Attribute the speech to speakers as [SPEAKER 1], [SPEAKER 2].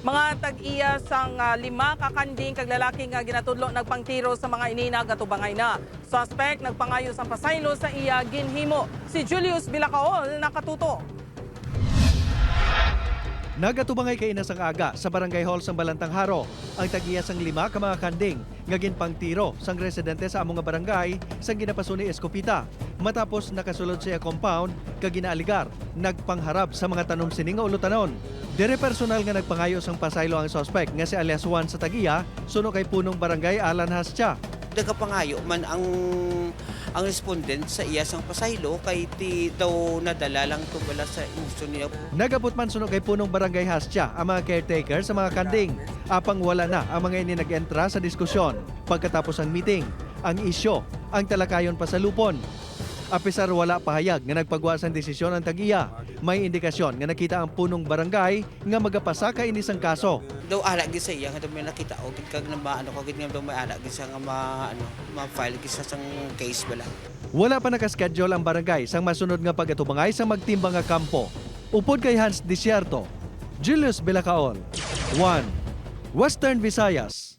[SPEAKER 1] Mga tag-iya sang 5 kakanding kag lalaki nga ginatudlo nagpangtiro sa mga inina gatubangay na. Suspect nagpangayo sa pasaylo sa iya ginhimo. Si Julius Bilacaol nakatuto.
[SPEAKER 2] Nagatubangay kay inasang aga sa Barangay Hall sa Balantang Haro ang tag-iya sang 5 ka mga kanding nga ginpangtiro sang residente sa among nga barangay sang ginapaso ni Escopita. Matapos nakasulod siya compound kag ginaaligar nagpangharap sa mga tanom sini nga ulutanon. Dire personal nga nagpangayo sang pasaylo ang suspect nga si alias Juan sa tag-iya suno kay punong barangay Alan Hastia.
[SPEAKER 3] Nagapangayo man ang respondent sa iya sang pasaylo kay ti daw nadala lang to bala sa imuso niya.
[SPEAKER 2] Nagabot man suno kay punong barangay Hastia ang mga caretaker sa mga kanding. Apang wala na ang mga ini nag-entra sa diskusyon. Pagkatapos ang meeting, ang isyo, ang talakayon pa sa lupon. Apisar wala pahayag nga nagpagwa sang desisyon ang tag-iya. May indikasyon nga nakita ang punong barangay nga magapasa ka ini sang kaso.
[SPEAKER 3] Daw ala gid sa iya nga daw may nakita o gid kag na maano ko gid nga daw may ala gid sa nga ma-file gid sa sang case bala.
[SPEAKER 2] Wala pa nakaschedule ang barangay sang masunod nga pagatubangay sa magtimbang nga kampo. Upod kay Hans Desierto, Julius Bilacaol, 1 Western Visayas.